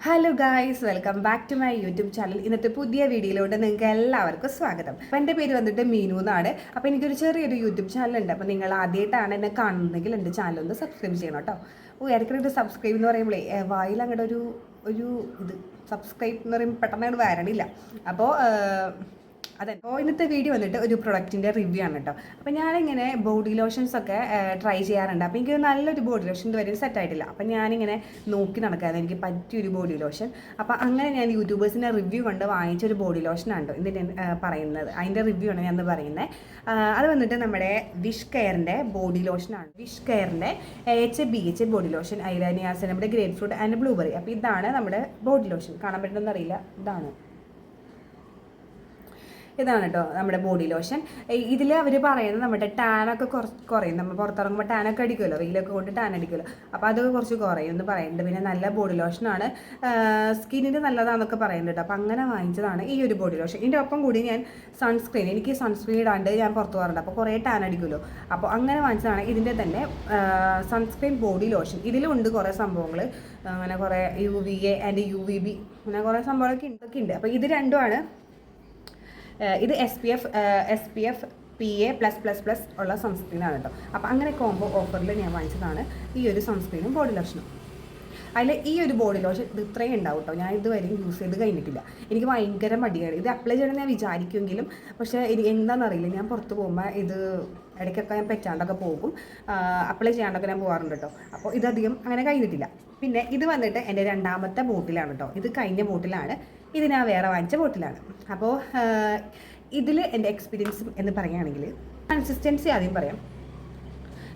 Hello guys, welcome back to my YouTube channel. ഇന്നത്തെ പുതിയ വീഡിയോയിലോട്ട് നിങ്ങൾക്ക് എല്ലാവർക്കും സ്വാഗതം. അപ്പോൾ എൻ്റെ പേര് വന്നിട്ട് മീനു എന്നാണ്. അപ്പോൾ എനിക്കൊരു ചെറിയൊരു യൂട്യൂബ് ചാനലുണ്ട്. അപ്പോൾ നിങ്ങൾ ആദ്യമായിട്ടാണ് എന്നെ കാണുന്നതെങ്കിൽ എൻ്റെ ചാനൽ ഒന്ന് സബ്സ്ക്രൈബ് ചെയ്യണം കേട്ടോ. ഇടയ്ക്കിടെ സബ്സ്ക്രൈബ് എന്ന് പറയുമ്പോഴേ വായിൽ അങ്ങോട്ട് ഒരു ഇത് സബ്സ്ക്രൈബ് എന്ന് പറയുമ്പോൾ പെട്ടെന്ന് അങ്ങോട്ട് വരണില്ല. അപ്പോൾ അപ്പോൾ ഇന്നത്തെ വീഡിയോ വന്നിട്ട് ഒരു പ്രൊഡക്റ്റിൻ്റെ റിവ്യൂ ആണ് കേട്ടോ. അപ്പോൾ ഞാനിങ്ങനെ ബോഡി ലോഷൻസ് ഒക്കെ ട്രൈ ചെയ്യാറുണ്ട്. അപ്പോൾ എനിക്ക് നല്ലൊരു ബോഡി ലോഷൻ ഇതുവരെ സെറ്റ് ആയിട്ടില്ല. അപ്പോൾ ഞാനിങ്ങനെ നോക്കി നടക്കാതെ എനിക്ക് പറ്റിയൊരു ബോഡി ലോഷൻ. അപ്പോൾ അങ്ങനെ ഞാൻ യൂട്യൂബേഴ്സിൻ്റെ റിവ്യൂ കൊണ്ട് വാങ്ങിച്ചൊരു ബോഡി ലോഷനാണ് കേട്ടോ ഇതിന് പറയുന്നത്. അതിൻ്റെ റിവ്യൂ ആണ് ഞാൻ പറയുന്നത്. അത് വന്നിട്ട് നമ്മുടെ വിഷ് കെയറിൻ്റെ ബോഡി ലോഷനാണ്. വിഷ് കെയറിൻ്റെ BH ബോഡി ലോഷൻ, ഐലാനിയാസിൻ, നമ്മുടെ ഗ്രേപ്പ് ഫ്രൂട്ട് ആൻഡ് ബ്ലൂബെറി. അപ്പോൾ ഇതാണ് നമ്മുടെ ബോഡി ലോഷൻ. കാണാൻ പറ്റുന്നതെന്ന് അറിയില്ല, ഇതാണ് കേട്ടോ നമ്മുടെ ബോഡി ലോഷൻ. ഇതിൽ അവർ പറയുന്നത് നമ്മുടെ ടാനൊക്കെ കുറയും. നമ്മൾ പുറത്തിറങ്ങുമ്പോൾ ടാനൊക്കെ അടിക്കുമല്ലോ, വെയിലൊക്കെ കൊണ്ട് ടാൻ അടിക്കുമല്ലോ. അപ്പോൾ അത് കുറച്ച് കുറയും എന്ന് പറയുന്നുണ്ട്. പിന്നെ നല്ല ബോഡി ലോഷനാണ്, സ്കിന്നിന് നല്ലതാണെന്നൊക്കെ പറയുന്നുണ്ട്. അപ്പോൾ അങ്ങനെ വാങ്ങിച്ചതാണ് ഈ ഒരു ബോഡി ലോഷൻ. ഇതിൻ്റെ ഒപ്പം കൂടി ഞാൻ എനിക്ക് സൺസ്ക്രീൻ ഇടാണ്ട് ഞാൻ പുറത്ത് പോകാറുണ്ട്. അപ്പോൾ കുറേ ടാൻ അടിക്കുമല്ലോ. അപ്പോൾ അങ്ങനെ വാങ്ങിച്ചതാണ് ഇതിൻ്റെ തന്നെ സൺസ്ക്രീൻ ബോഡി ലോഷൻ. ഇതിലുണ്ട് കുറേ സംഭവങ്ങൾ, അങ്ങനെ കുറേ UVA ആൻഡ് UVB അങ്ങനെ കുറേ സംഭവങ്ങളൊക്കെ ഉണ്ട്. അപ്പോൾ ഇത് രണ്ടുമാണ്. ഇത് SPF PA+++ ഉള്ള സൺസ്ക്രീനാണ് കേട്ടോ. അപ്പോൾ അങ്ങനെ കോംബോ ഓഫറിൽ ഞാൻ വാങ്ങിച്ചതാണ് ഈ ഒരു സൺസ്ക്രീനും ബോഡി ലോഷനും. അതിൽ ഈ ഒരു ബോഡി ലോഷൻ ഇത് ഇത്രയും ഉണ്ടാവും കേട്ടോ. ഞാൻ ഇതുവരെയും യൂസ് ചെയ്ത് കഴിഞ്ഞിട്ടില്ല. എനിക്ക് ഭയങ്കര മടിയാണ് ഇത് അപ്ലൈ ചെയ്യണമെന്ന് ഞാൻ വിചാരിക്കുമെങ്കിലും, പക്ഷേ എന്താണെന്നറിയില്ല, ഞാൻ പുറത്ത് പോകുമ്പോൾ ഇത് ഇടയ്ക്കൊക്കെ ഞാൻ പറ്റാണ്ടൊക്കെ പോകും, അപ്ലൈ ചെയ്യാണ്ടൊക്കെ ഞാൻ പോകാറുണ്ട് കേട്ടോ. അപ്പോൾ ഇതധികം അങ്ങനെ കഴിഞ്ഞിട്ടില്ല. പിന്നെ ഇത് വന്നിട്ട് എൻ്റെ രണ്ടാമത്തെ ബോട്ടിലാണ് കേട്ടോ. ഇത് കഴിഞ്ഞ ബോട്ടിലാണ്, ഇത് ഞാൻ വേറെ വാങ്ങിച്ച ബോട്ടിലാണ്. അപ്പോൾ ഇതിൽ എൻ്റെ എക്സ്പീരിയൻസ് എന്ന് പറയുകയാണെങ്കിൽ കൺസിസ്റ്റൻസി ആദ്യം പറയാം.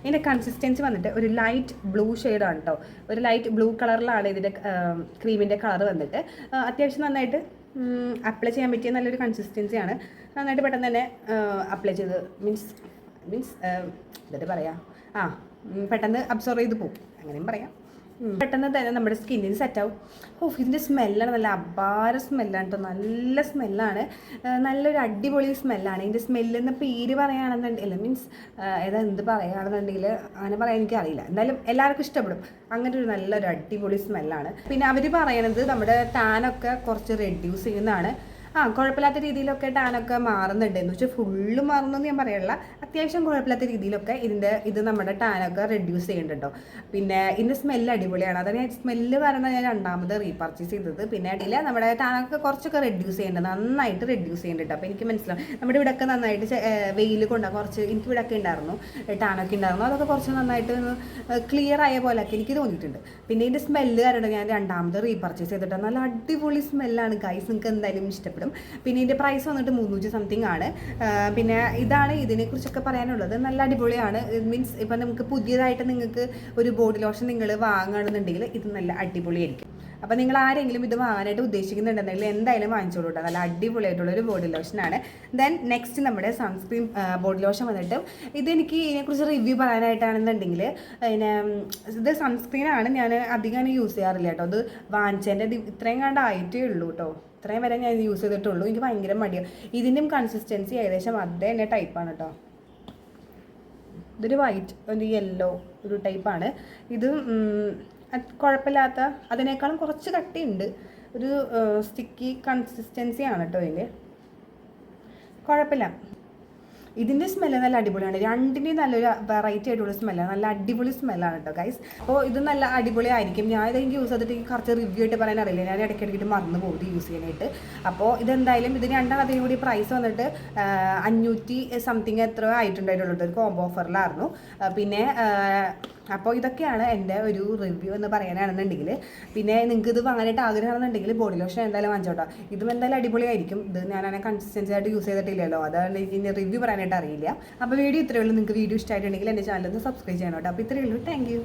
ഇതിൻ്റെ കൺസിസ്റ്റൻസി വന്നിട്ട് ഒരു ലൈറ്റ് ബ്ലൂ ഷെയ്ഡാണ് കേട്ടോ. ഒരു ലൈറ്റ് ബ്ലൂ കളറിലാണ് ഇതിൻ്റെ ക്രീമിൻ്റെ കളർ വന്നിട്ട്. അത്യാവശ്യം നന്നായിട്ട് അപ്ലൈ ചെയ്യാൻ പറ്റിയ നല്ലൊരു കൺസിസ്റ്റൻസിയാണ്. നന്നായിട്ട് പെട്ടെന്ന് തന്നെ അപ്ലൈ ചെയ്ത് മീൻസ് എന്നിട്ട് പറയാം പെട്ടെന്ന് അബ്സോർവ് ചെയ്ത് പോകും, അങ്ങനെയും പറയാം. പെട്ടെന്ന് തന്നെ നമ്മുടെ സ്കിന്നിന് സെറ്റാവും. ഇതിൻ്റെ സ്മെല്ലാണ് നല്ല അപാര സ്മെല്ലാണ് കേട്ടോ. നല്ല സ്മെല്ലാണ്, നല്ലൊരു അടിപൊളി സ്മെല്ലാണ്. ഇതിൻ്റെ സ്മെല്ലെന്ന് പേര് പറയുകയാണെന്നുണ്ടെങ്കിൽ എന്ത് പറയുകയാണെന്നുണ്ടെങ്കിൽ അങ്ങനെ പറയാൻ എനിക്കറിയില്ല. എന്തായാലും എല്ലാവർക്കും ഇഷ്ടപ്പെടും. അങ്ങനെ ഒരു നല്ലൊരു അടിപൊളി സ്മെല്ലാണ്. പിന്നെ അവർ പറയുന്നത് നമ്മുടെ ടാനൊക്കെ കുറച്ച് റെഡ്യൂസ് ചെയ്യുന്നതാണ്. കുഴപ്പമില്ലാത്ത രീതിയിലൊക്കെ ടാനൊക്കെ മാറുന്നുണ്ട്. എന്ന് വെച്ചാൽ ഫുള്ള് മാറുന്നെന്ന് ഞാൻ പറയാനുള്ള, അത്യാവശ്യം കുഴപ്പമില്ലാത്ത രീതിയിലൊക്കെ ഇത് നമ്മുടെ ടാനൊക്കെ റെഡ്യൂസ് ചെയ്യുന്നുണ്ട് കേട്ടോ. പിന്നെ ഇതിൻ്റെ സ്മെല്ല് അടിപൊളിയാണ്. അതാണ് ഞാൻ സ്മെല്ല് പറഞ്ഞാൽ ഞാൻ രണ്ടാമത് റീപർച്ചേസ് ചെയ്തത്. പിന്നെ അടിയിൽ നമ്മുടെ ടാനൊക്കെ കുറച്ചൊക്കെ റെഡ്യൂസ് ചെയ്യുന്നുണ്ട്, നന്നായിട്ട് റെഡ്യൂസ് ചെയ്യുന്നുണ്ട്. അപ്പോൾ എനിക്ക് മനസ്സിലാവും നമ്മുടെ ഇവിടെയൊക്കെ നന്നായിട്ട് വെയിൽ കൊണ്ടാണ് കുറച്ച്, എനിക്ക് ഇവിടെ ഒക്കെ ഉണ്ടായിരുന്നു ടാനൊക്കെ ഉണ്ടായിരുന്നു, അതൊക്കെ കുറച്ച് നന്നായിട്ട് ക്ലിയർ ആയ പോലെയൊക്കെ എനിക്ക് തോന്നിയിട്ടുണ്ട്. പിന്നെ ഇതിൻ്റെ സ്മെല്ല് കാരണം ഞാൻ രണ്ടാമത് റീപർച്ചേസ് ചെയ്തിട്ട് നല്ല അടിപൊളി സ്മെല്ലാണ് ഗൈസ്, നിങ്ങൾക്ക് എന്തായാലും ഇഷ്ടപ്പെടും. പിന്നെ ഇതിൻ്റെ പ്രൈസ് വന്നിട്ട് 300 സംതിങ് ആണ്. പിന്നെ ഇതാണ് ഇതിനെക്കുറിച്ചൊക്കെ പറയാനുള്ളത്. നല്ല അടിപൊളിയാണ്. മീൻസ് ഇപ്പം നമുക്ക് പുതിയതായിട്ട് നിങ്ങൾക്ക് ഒരു ബോഡി ലോഷൻ നിങ്ങൾ വാങ്ങുകയാണെന്നുണ്ടെങ്കിൽ ഇത് നല്ല അടിപൊളിയായിരിക്കും. അപ്പോൾ നിങ്ങൾ ആരെങ്കിലും ഇത് വാങ്ങാനായിട്ട് ഉദ്ദേശിക്കുന്നുണ്ടെങ്കിൽ എന്തായാലും വാങ്ങിച്ചോളൂ കേട്ടോ. നല്ല അടിപൊളിയായിട്ടുള്ളൊരു ബോഡി ലോഷനാണ്. ദെൻ നെക്സ്റ്റ് നമ്മുടെ സൺസ്ക്രീൻ ബോഡി ലോഷൻ വന്നിട്ട് ഇതെനിക്ക് ഇതിനെക്കുറിച്ച് റിവ്യൂ പറയാനായിട്ടാണെന്നുണ്ടെങ്കിൽ ഇത് സൺസ്ക്രീനാണ്. ഞാൻ അധികം യൂസ് ചെയ്യാറില്ല കേട്ടോ. അത് വാങ്ങിച്ചതിൻ്റെ ഇത്രയും കണ്ടായിട്ടേ ഉള്ളൂ കേട്ടോ. ഇത്രയും വരെ ഞാൻ യൂസ് ചെയ്തിട്ടുള്ളൂ. എനിക്ക് ഭയങ്കര മടിയാണ്. ഇതിൻ്റെയും കൺസിസ്റ്റൻസി ഏകദേശം അതേ തന്നെ ടൈപ്പാണ് കേട്ടോ. ഇതൊരു വൈറ്റ്, ഒരു യെല്ലോ ഒരു ടൈപ്പാണ്. ഇത് കുഴപ്പമില്ലാത്ത, അതിനേക്കാളും കുറച്ച് കട്ടിയുണ്ട്. ഒരു സ്റ്റിക്കി കൺസിസ്റ്റൻസിയാണ് കേട്ടോ ഇതിൻ്റെ. കുഴപ്പമില്ല. ഇതിൻ്റെ സ്മെല്ല് നല്ല അടിപൊളിയാണ്. രണ്ടിൻ്റെയും നല്ലൊരു വെറൈറ്റി ആയിട്ടുള്ള സ്മെല്ലാണ്. നല്ല അടിപൊളി സ്മെല്ലാണ് കേട്ടോ ഗൈസ്. അപ്പോൾ ഇത് നല്ല അടിപൊളിയായിരിക്കും. ഞാൻ ഇതെനിക്ക് യൂസ് ചെയ്തിട്ട് എനിക്ക് കുറച്ച് റിവ്യൂ ആയിട്ട് പറയാൻ അറിയില്ല. ഞാൻ ഇടയ്ക്കിടയ്ക്ക് മറന്നു പോകും യൂസ് ചെയ്യാനായിട്ട്. അപ്പോൾ ഇതെന്തായാലും ഇത് രണ്ടാമതിനും കൂടി പ്രൈസ് വന്നിട്ട് 500 സംതിങ് എത്ര ആയിട്ടുണ്ടായിട്ടുള്ളൂ. ഒരു കോംബോ ഓഫറിലായിരുന്നു. പിന്നെ അപ്പോൾ ഇതൊക്കെയാണ് എൻ്റെ ഒരു റിവ്യൂ എന്ന് പറയാനാണെന്നുണ്ടെങ്കിൽ. പിന്നെ നിങ്ങൾക്ക് ഇത് വാങ്ങാനായിട്ട് ആഗ്രഹമാണെന്നുണ്ടെങ്കിൽ ബോഡി ലോഷൻ എന്തായാലും വാങ്ങിച്ചോട്ടോ. ഇതും എന്തായാലും അടിപൊളിയായിരിക്കും. ഇത് ഞാനങ്ങനെ കൺസിസ്റ്റൻസി ആയിട്ട് യൂസ് ചെയ്തിട്ടില്ലല്ലോ, അതാണ് ഇതിൻ്റെ റിവ്യൂ പറയാനായിട്ട് അറിയില്ല. അപ്പോൾ വീഡിയോ ഇത്രയേ ഉള്ളൂ. നിങ്ങൾക്ക് വീഡിയോ ഇഷ്ടമായിട്ടുണ്ടെങ്കിൽ എൻ്റെ ചാനൽ ഒന്ന് സബ്സ്ക്രൈബ് ചെയ്യണം കേട്ടോ. അപ്പോൾ ഇത്രയേ ഉള്ളൂ. Thank you.